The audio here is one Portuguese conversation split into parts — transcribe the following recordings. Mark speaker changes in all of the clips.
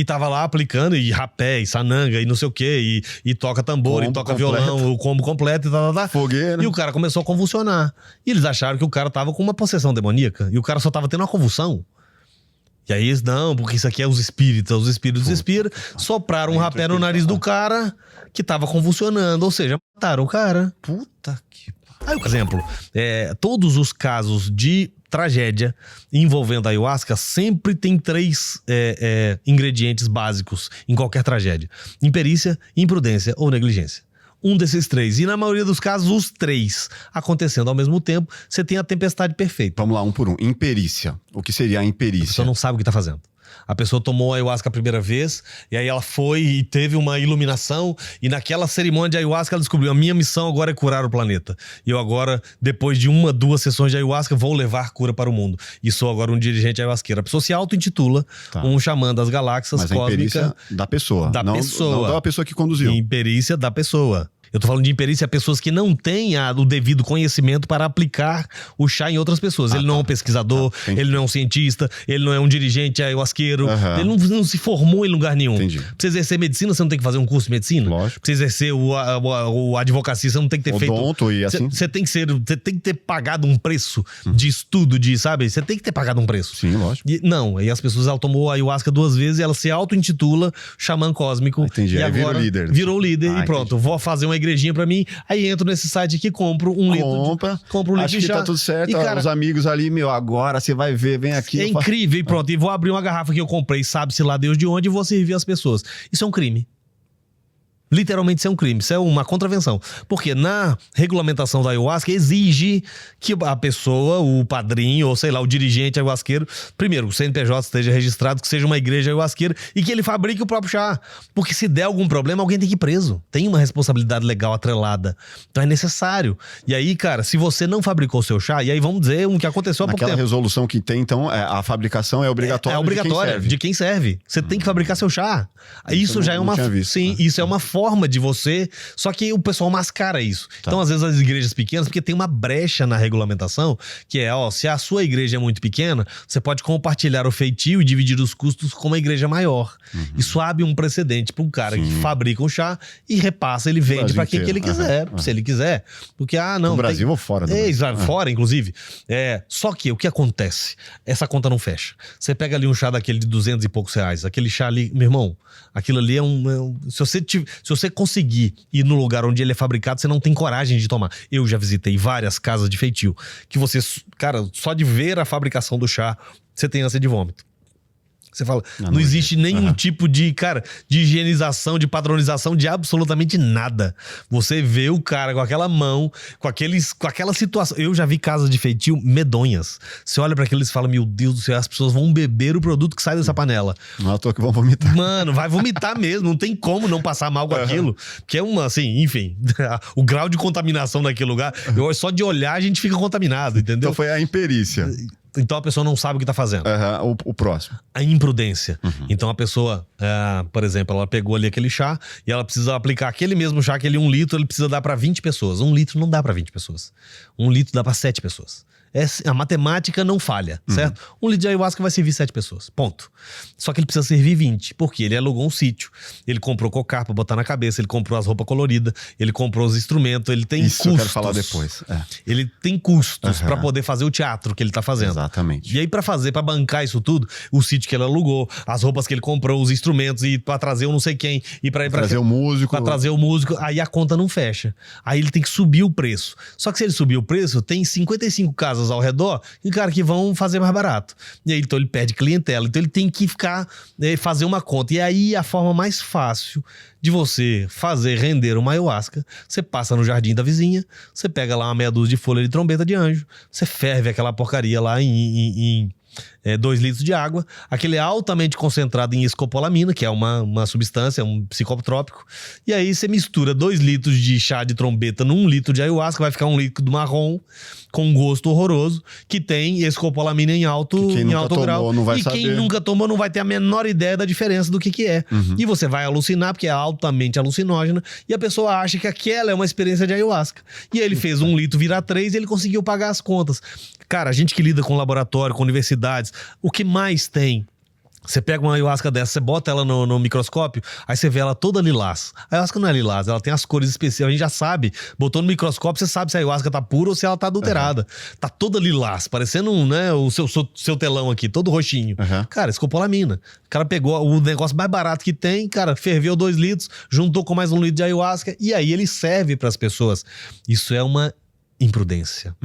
Speaker 1: e tava lá aplicando, e rapé, e sananga, e não sei o quê, e toca tambor,
Speaker 2: Combo
Speaker 1: e toca
Speaker 2: completo.
Speaker 1: violão, o combo completo, e tal.
Speaker 2: Fogueira.
Speaker 1: E o cara começou a convulsionar. E eles acharam que o cara tava com uma possessão demoníaca, e o cara só tava tendo uma convulsão. E aí eles, não, porque isso aqui é os espíritos expiram, sopraram um rapé no nariz do cara que tava convulsionando, ou seja, mataram o cara.
Speaker 2: Puta que...
Speaker 1: Aí, por exemplo, todos os casos de tragédia envolvendo a ayahuasca sempre tem 3 ingredientes básicos em qualquer tragédia: imperícia, imprudência ou negligência. Um desses 3. E na maioria dos casos, os 3 acontecendo ao mesmo tempo, você tem a tempestade perfeita.
Speaker 2: Vamos lá, um por um. Imperícia. O que seria a
Speaker 1: A
Speaker 2: imperícia?
Speaker 1: pessoa não sabe o que tá fazendo. A pessoa tomou a ayahuasca a primeira vez, e aí ela foi e teve uma iluminação, e naquela cerimônia de ayahuasca ela descobriu: a minha missão agora é curar o planeta. E eu agora, depois de 1, 2 sessões de ayahuasca, vou levar cura para o mundo. E sou agora um dirigente ayahuasqueiro. A pessoa se auto-intitula um xamã das galáxias
Speaker 2: Mas a
Speaker 1: cósmicas.
Speaker 2: imperícia da pessoa.
Speaker 1: Da
Speaker 2: não,
Speaker 1: pessoa.
Speaker 2: Não da pessoa que conduziu.
Speaker 1: Imperícia da pessoa. Eu tô falando de imperícia a pessoas que não têm o devido conhecimento para aplicar o chá em outras pessoas. Ele não é um pesquisador, ele não é um cientista, ele não é um dirigente ayahuasqueiro, ele não se formou em lugar nenhum.
Speaker 2: Entendi.
Speaker 1: Pra você exercer medicina, você não tem que fazer um curso de medicina?
Speaker 2: Lógico.
Speaker 1: Pra você exercer o advocacia, você não tem que ter feito...
Speaker 2: Odonto e assim.
Speaker 1: Você tem que ter pagado um preço de estudo, sabe? Você tem que ter pagado um preço.
Speaker 2: Sim, lógico.
Speaker 1: Não, aí as pessoas, ela tomou a ayahuasca 2 vezes e ela se auto-intitula xamã cósmico.
Speaker 2: Entendi.
Speaker 1: E
Speaker 2: Aí
Speaker 1: agora
Speaker 2: virou líder.
Speaker 1: Virou líder e pronto.
Speaker 2: Entendi.
Speaker 1: Vou fazer uma igrejinha pra mim, aí entro nesse site aqui, compro um litro
Speaker 2: Acho
Speaker 1: de
Speaker 2: que
Speaker 1: chá.
Speaker 2: tá tudo certo.
Speaker 1: E, cara,
Speaker 2: os amigos ali, agora você vai ver, vem aqui.
Speaker 1: é incrível, e pronto. E vou abrir uma garrafa que eu comprei, sabe-se lá Deus de onde, e vou servir as pessoas. Isso é um crime. Literalmente isso é um crime, isso é uma contravenção. Porque na regulamentação da ayahuasca exige que a pessoa, o padrinho, ou sei lá, o dirigente ayahuasqueiro, primeiro, o CNPJ esteja registrado, que seja uma igreja ayahuasqueira e que ele fabrique o próprio chá. Porque se der algum problema, alguém tem que ir preso. Tem uma responsabilidade legal atrelada. Então é necessário. E aí, cara, se você não fabricou o seu chá, e aí vamos dizer o que aconteceu há pouco
Speaker 2: Naquela
Speaker 1: tempo.
Speaker 2: resolução que tem, então, a fabricação é obrigatória.
Speaker 1: É obrigatória de quem serve. Você tem que fabricar seu chá. Isso já é uma... Sim, isso é uma forma de você, só que o pessoal mascara isso. Então, às vezes, as igrejas pequenas, porque tem uma brecha na regulamentação, que é, se a sua igreja é muito pequena, você pode compartilhar o feitio e dividir os custos com uma igreja maior. Isso abre um precedente para um cara que fabrica um chá e repassa, ele vende para quem que ele quiser, se ele quiser. Porque, não...
Speaker 2: No Brasil ou fora do Brasil?
Speaker 1: Fora, inclusive. Só que o que acontece? Essa conta não fecha. Você pega ali um chá daquele de 200 e poucos reais, aquele chá ali, meu irmão, aquilo ali se você conseguir ir no lugar onde ele é fabricado, você não tem coragem de tomar. Eu já visitei várias casas de feitio que você, cara, só de ver a fabricação do chá, você tem ânsia de vômito. Você fala, não existe nenhum tipo de, cara, de higienização, de padronização, de absolutamente nada. Você vê o cara com aquela mão, com aquela situação. Eu já vi casas de feitio medonhas. Você olha pra aquilo e fala, meu Deus do céu, as pessoas vão beber o produto que sai dessa panela.
Speaker 2: Não é à toa que vão vomitar.
Speaker 1: Mano, vai vomitar mesmo. Não tem como não passar mal com aquilo. Que é uma, assim, enfim, o grau de contaminação naquele lugar, só de olhar a gente fica contaminado, entendeu?
Speaker 2: Então foi a imperícia.
Speaker 1: Então a pessoa não sabe o que tá fazendo.
Speaker 2: O próximo.
Speaker 1: A imprudência. Então a pessoa, por exemplo, ela pegou ali aquele chá e ela precisa aplicar aquele mesmo chá, aquele 1 litro, ele precisa dar para 20 pessoas. 1 litro não dá para 20 pessoas. 1 litro dá para 7 pessoas. A matemática não falha, certo? 1 litro de ayahuasca vai servir 7 pessoas, ponto. Só que ele precisa servir 20, porque ele alugou um sítio, ele comprou cocar pra botar na cabeça, ele comprou as roupas coloridas, ele comprou os instrumentos, ele tem custos.
Speaker 2: Eu quero falar depois.
Speaker 1: Ele tem custos pra poder fazer o teatro que ele tá fazendo.
Speaker 2: Exatamente.
Speaker 1: E aí pra bancar isso tudo, o sítio que ele alugou, as roupas que ele comprou, os instrumentos, e pra trazer o não sei quem, e pra ir pra
Speaker 2: trazer o músico.
Speaker 1: Pra trazer o músico, aí a conta não fecha. Aí ele tem que subir o preço. Só que se ele subir o preço, tem 55 casas ao redor, e cara, que vão fazer mais barato. E aí, então ele perde clientela. Então ele tem que fazer uma conta. E aí a forma mais fácil de você fazer render uma ayahuasca, você passa no jardim da vizinha, você pega lá uma meia dúzia de folha de trombeta de anjo, você ferve aquela porcaria lá em 2 litros de água. Aquele é altamente concentrado em escopolamina, que é uma substância, um psicotrópico. E aí você mistura 2 litros de chá de trombeta num 1 litro de ayahuasca, vai ficar um líquido marrom com um gosto horroroso, que tem escopolamina em alto grau.
Speaker 2: Não vai
Speaker 1: e
Speaker 2: saber.
Speaker 1: Quem nunca tomou não vai ter a menor ideia da diferença do que é. E você vai alucinar, porque é altamente alucinógena, e a pessoa acha que aquela é uma experiência de ayahuasca. E aí ele fez 1 litro virar 3 e ele conseguiu pagar as contas. Cara, a gente que lida com laboratório, com universidades, o que mais tem Você pega uma ayahuasca dessa, você bota ela no microscópio, aí você vê ela toda lilás. A ayahuasca não é lilás, ela tem as cores específicas. A gente já sabe, botou no microscópio, você sabe se a ayahuasca tá pura ou se ela tá adulterada. Tá toda lilás, parecendo né, o seu telão aqui, todo roxinho. Cara, escopolamina. O cara pegou o negócio mais barato que tem, cara, ferveu 2 litros, juntou com mais 1 litro de ayahuasca, e aí ele serve pras pessoas. Isso é uma imprudência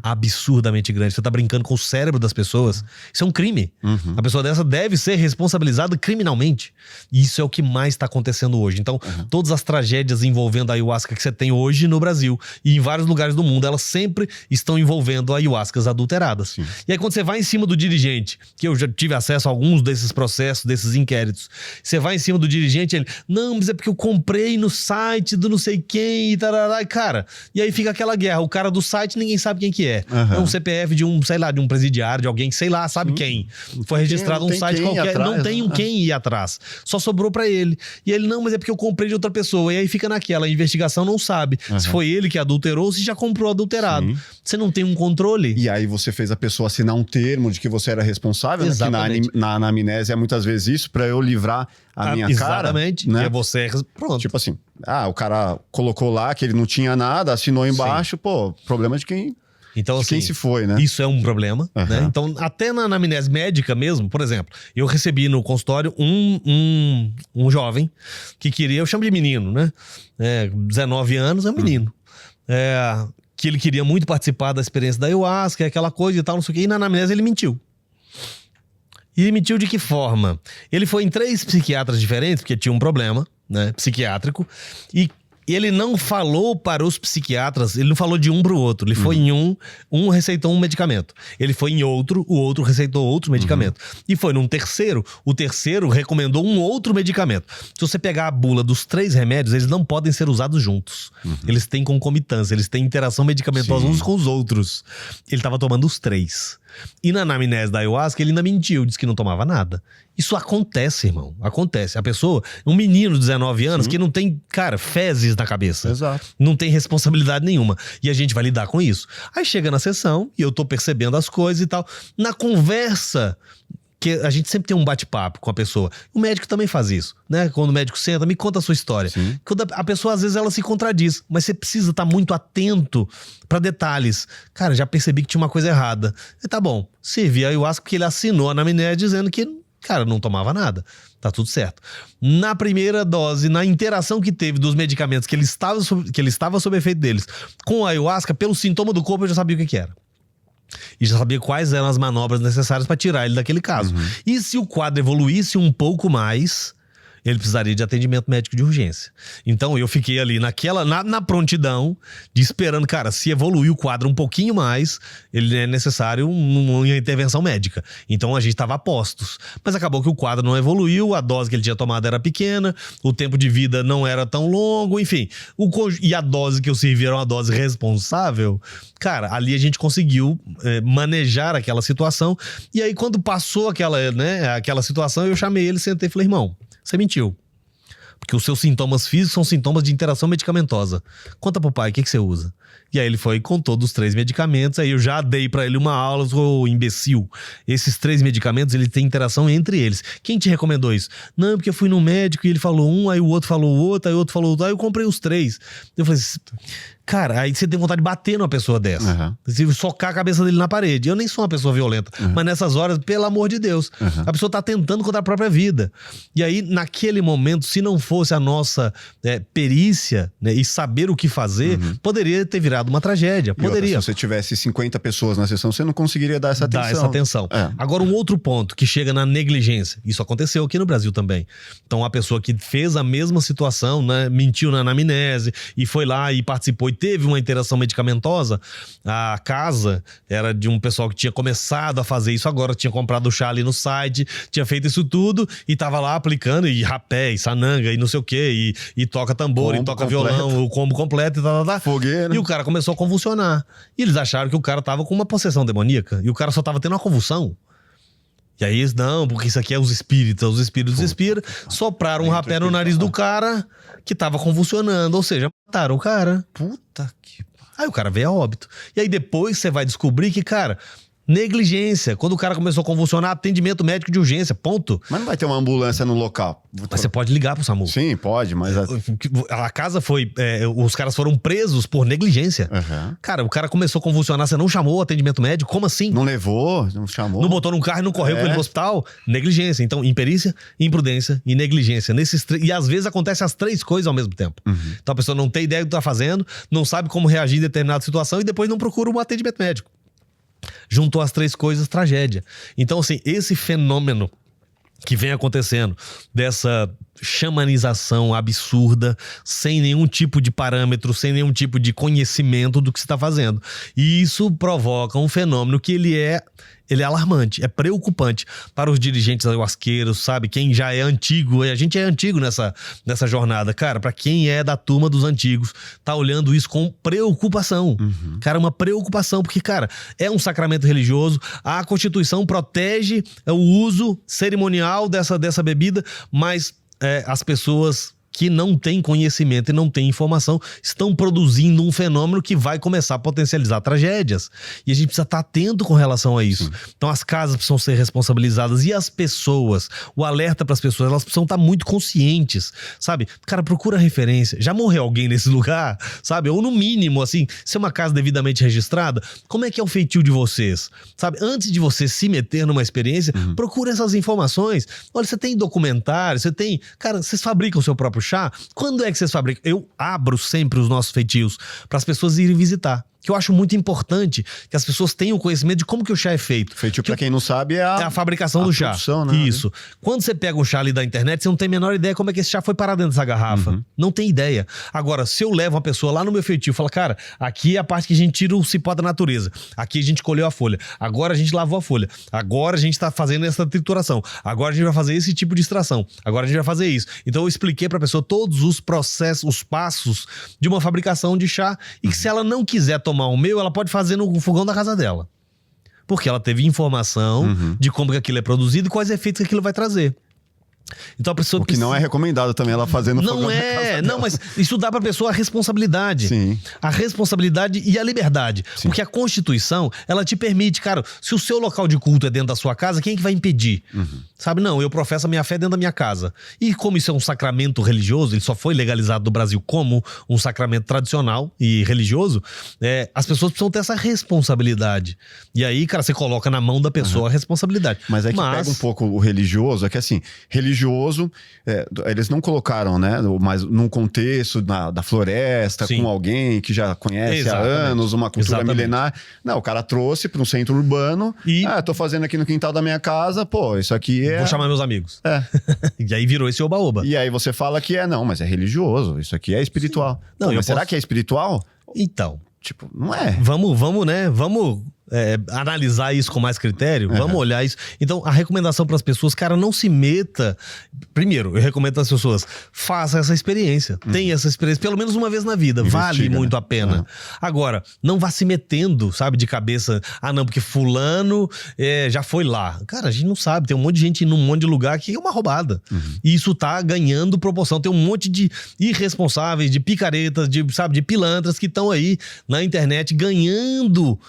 Speaker 1: absurdamente grande. Você tá brincando com o cérebro das pessoas. Isso é um crime. A pessoa dessa deve ser responsabilizada criminalmente. E isso é o que mais tá acontecendo hoje. Então, todas as tragédias envolvendo a ayahuasca que você tem hoje no Brasil e em vários lugares do mundo, elas sempre estão envolvendo ayahuascas adulteradas.
Speaker 2: Sim.
Speaker 1: E aí quando você vai em cima do dirigente, que eu já tive acesso a alguns desses processos, desses inquéritos, você vai em cima do dirigente, ele, não, mas é porque eu comprei no site do não sei quem e tarará, e cara, e aí fica aquela guerra, o cara do site ninguém sabe quem que é. É um CPF de um, sei lá, de um presidiário, de alguém que sei lá, sabe quem. Foi registrado num site qualquer, não tem quem ir atrás. Só sobrou pra ele. E ele, não, mas é porque eu comprei de outra pessoa. E aí fica naquela, a investigação não sabe se foi ele que adulterou ou se já comprou adulterado.
Speaker 2: Sim.
Speaker 1: Você não tem um controle.
Speaker 2: E aí você fez a pessoa assinar um termo de que você era responsável, né? Que na anamnésia é muitas vezes isso, pra eu livrar a minha cara.
Speaker 1: Exatamente,
Speaker 2: né?
Speaker 1: que é você. Pronto.
Speaker 2: Tipo assim, o cara colocou lá que ele não tinha nada, assinou embaixo, pô, problema de quem...
Speaker 1: Então, assim,
Speaker 2: quem se foi, né?
Speaker 1: Isso é um problema, né? Então, até na anamnese médica mesmo, por exemplo, eu recebi no consultório um jovem que queria, eu chamo de menino, né? 19 anos, é um menino. Que ele queria muito participar da experiência da ayahuasca, aquela coisa e tal, não sei o quê. E na anamnese ele mentiu. E ele mentiu de que forma? Ele foi em 3 psiquiatras diferentes, porque tinha um problema, né, psiquiátrico, e ele não falou para os psiquiatras, ele não falou de um para o outro. Ele foi em um receitou um medicamento. Ele foi em outro, o outro receitou outro medicamento. E foi num terceiro, o terceiro recomendou um outro medicamento. Se você pegar a bula dos 3 remédios, eles não podem ser usados juntos. Eles têm concomitância, eles têm interação medicamentosa uns com os outros. Ele estava tomando os 3. E na anamnese da ayahuasca, ele ainda mentiu, disse que não tomava nada. Isso acontece, irmão. Acontece. A pessoa, um menino de 19 anos que não tem, cara, fezes na cabeça.
Speaker 2: Exato.
Speaker 1: Não tem responsabilidade nenhuma. E a gente vai lidar com isso. Aí chega na sessão e eu tô percebendo as coisas e tal. Na conversa, que a gente sempre tem um bate-papo com a pessoa. O médico também faz isso, né? Quando o médico senta, me conta a sua história. Quando a pessoa, às vezes, ela se contradiz. Mas você precisa estar muito atento para detalhes. Cara, já percebi que tinha uma coisa errada. E tá bom, servi a ayahuasca porque ele assinou a anamnese dizendo que, cara, não tomava nada. Tá tudo certo. Na primeira dose, na interação que teve dos medicamentos que ele estava sob efeito deles com a ayahuasca, pelo sintoma do corpo, eu já sabia o que era. E já sabia quais eram as manobras necessárias para tirar ele daquele caso. E se o quadro evoluísse um pouco mais, ele precisaria de atendimento médico de urgência. Então eu fiquei ali na prontidão, de esperando, cara, se evoluir o quadro um pouquinho mais, ele é necessário uma intervenção médica. Então a gente estava a postos. Mas acabou que o quadro não evoluiu, a dose que ele tinha tomado era pequena, o tempo de vida não era tão longo, enfim. E a dose que eu servi era uma dose responsável. Cara, ali a gente conseguiu manejar aquela situação. E aí quando passou aquela situação, eu chamei ele, sentei e falei, irmão, você mentiu. Porque os seus sintomas físicos são sintomas de interação medicamentosa. Conta pro pai, o que você usa? E aí ele foi e contou dos 3 medicamentos. Aí eu já dei pra ele uma aula, ô imbecil. Esses 3 medicamentos, ele tem interação entre eles. Quem te recomendou isso? Não, porque eu fui no médico e ele falou um, aí o outro falou outro, aí o outro falou outro. Aí eu comprei os 3. Eu falei, cara, aí você tem vontade de bater numa pessoa dessa. Você socar a cabeça dele na parede. Eu nem sou uma pessoa violenta. Mas nessas horas, pelo amor de Deus, a pessoa tá tentando contra a própria vida. E aí, naquele momento, se não fosse a nossa perícia, né, e saber o que fazer, poderia ter virado uma tragédia. Poderia.
Speaker 2: Se você tivesse 50 pessoas na sessão, você não conseguiria dar essa atenção.
Speaker 1: Agora, um outro ponto que chega na negligência. Isso aconteceu aqui no Brasil também. Então, a pessoa que fez a mesma situação, né, mentiu na anamnese e foi lá e participou e teve uma interação medicamentosa. A casa era de um pessoal que tinha começado a fazer isso agora, tinha comprado o chá ali no site, tinha feito isso tudo e tava lá aplicando, e rapé, e sananga, e não sei o quê, e toca tambor, e toca violão, o combo completo e tal.
Speaker 2: Fogueira.
Speaker 1: E o cara começou a convulsionar. E eles acharam que o cara tava com uma possessão demoníaca, e o cara só tava tendo uma convulsão. E aí eles, não, porque isso aqui é os espíritos inspiram, sopraram um rapé no nariz do cara que tava convulsionando, ou seja, mataram o cara.
Speaker 2: Puta que...
Speaker 1: Aí o cara veio a óbito. E aí depois você vai descobrir que, cara, Negligência. Quando o cara começou a convulsionar, atendimento médico de urgência, ponto.
Speaker 2: Mas não vai ter uma ambulância no local.
Speaker 1: Mas você pode ligar pro SAMU.
Speaker 2: Sim, pode, mas...
Speaker 1: A casa foi... os caras foram presos por negligência.
Speaker 2: Uhum.
Speaker 1: Cara, o cara começou a convulsionar, você não chamou o atendimento médico? Como assim?
Speaker 2: Não levou, não chamou.
Speaker 1: Não botou num carro e não correu com ele pro hospital? Negligência. Então, imperícia, imprudência e negligência. E às vezes acontece as 3 coisas ao mesmo tempo.
Speaker 2: Uhum.
Speaker 1: Então a pessoa não tem ideia do que tá fazendo, não sabe como reagir em determinada situação e depois não procura um atendimento médico. Juntou as 3 coisas, tragédia. Então, assim, esse fenômeno que vem acontecendo, dessa xamanização absurda, sem nenhum tipo de parâmetro, sem nenhum tipo de conhecimento do que se está fazendo. E isso provoca um fenômeno que ele é alarmante, é preocupante para os dirigentes ayahuasqueiros, sabe? Quem já é antigo, a gente é antigo nessa jornada. Cara, para quem é da turma dos antigos, tá olhando isso com preocupação.
Speaker 2: Uhum.
Speaker 1: Cara, uma preocupação, porque, cara, é um sacramento religioso, a Constituição protege o uso cerimonial dessa bebida, mas as pessoas que não têm conhecimento e não têm informação estão produzindo um fenômeno que vai começar a potencializar tragédias. E a gente precisa estar atento com relação a isso. Sim. Então as casas precisam ser responsabilizadas e as pessoas, o alerta para as pessoas, elas precisam estar muito conscientes, sabe? Cara, procura referência. Já morreu alguém nesse lugar, sabe? Ou no mínimo, assim, se é uma casa devidamente registrada, como é que é o feitio de vocês? Sabe? Antes de você se meter numa experiência, procura essas informações. Olha, você tem documentário, você tem... Cara, vocês fabricam o seu próprio chá? Quando é que vocês fabricam? Eu abro sempre os nossos feitios para as pessoas irem visitar. Que eu acho muito importante que as pessoas tenham conhecimento de como que o chá é feito.
Speaker 2: Feitio, pra quem não sabe, é a
Speaker 1: fabricação do chá.
Speaker 2: Produção, né?
Speaker 1: Isso. Quando você pega um chá ali da internet, você não tem a menor ideia como é que esse chá foi parar dentro dessa garrafa. Não tem ideia. Agora, se eu levo uma pessoa lá no meu feitio e falo, cara, aqui é a parte que a gente tira o cipó da natureza. Aqui a gente colheu a folha. Agora a gente lavou a folha. Agora a gente tá fazendo essa trituração. Agora a gente vai fazer esse tipo de extração. Agora a gente vai fazer isso. Então eu expliquei pra pessoa todos os processos, os passos de uma fabricação de chá e que se ela não quiser tomar o meu, ela pode fazer no fogão da casa dela. Porque ela teve informação de como que aquilo é produzido e quais efeitos que aquilo vai trazer. Então a pessoa
Speaker 2: o que não é recomendado também ela fazer no fogão da casa dela.
Speaker 1: Não, mas isso dá pra pessoa a responsabilidade.
Speaker 2: Sim.
Speaker 1: A responsabilidade e a liberdade. Sim. Porque a Constituição, ela te permite, cara, se o seu local de culto é dentro da sua casa, quem é que vai impedir? Sabe, não, eu professo a minha fé dentro da minha casa. E como isso é um sacramento religioso, ele só foi legalizado no Brasil como um sacramento tradicional e religioso, as pessoas precisam ter essa responsabilidade. E aí, cara, você coloca na mão da pessoa a responsabilidade.
Speaker 2: Mas é que pega um pouco o religioso, é que assim, religioso, eles não colocaram, né, mas num contexto da floresta, com alguém que já conhece há anos, uma cultura milenar. Não, o cara trouxe para um centro urbano e... tô fazendo aqui no quintal da minha casa, pô, isso aqui
Speaker 1: Vou chamar meus amigos. E aí virou esse oba-oba.
Speaker 2: E aí você fala que não, mas é religioso, isso aqui é espiritual. Não, mas será que é espiritual?
Speaker 1: Então...
Speaker 2: Tipo, não é.
Speaker 1: Vamos, né? Vamos analisar isso com mais critério. Vamos olhar isso. Então, a recomendação para as pessoas, cara, não se meta. Primeiro, eu recomendo às pessoas, faça essa experiência. Tenha essa experiência, pelo menos uma vez na vida. Investiga, vale muito a pena. Agora, não vá se metendo, sabe, de cabeça. Não, porque fulano já foi lá. Cara, a gente não sabe. Tem um monte de gente num monte de lugar que é uma roubada. E isso tá ganhando proporção. Tem um monte de irresponsáveis, de picaretas, de pilantras que estão aí na internet ganhando,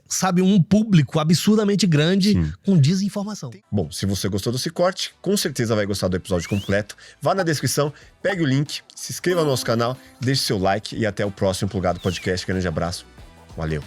Speaker 1: sabe, um público absurdamente grande com desinformação.
Speaker 2: Bom, se você gostou desse corte, com certeza vai gostar do episódio completo. Vá na descrição, pegue o link, se inscreva no nosso canal, deixe seu like e até o próximo Plugado Podcast. Grande abraço. Valeu.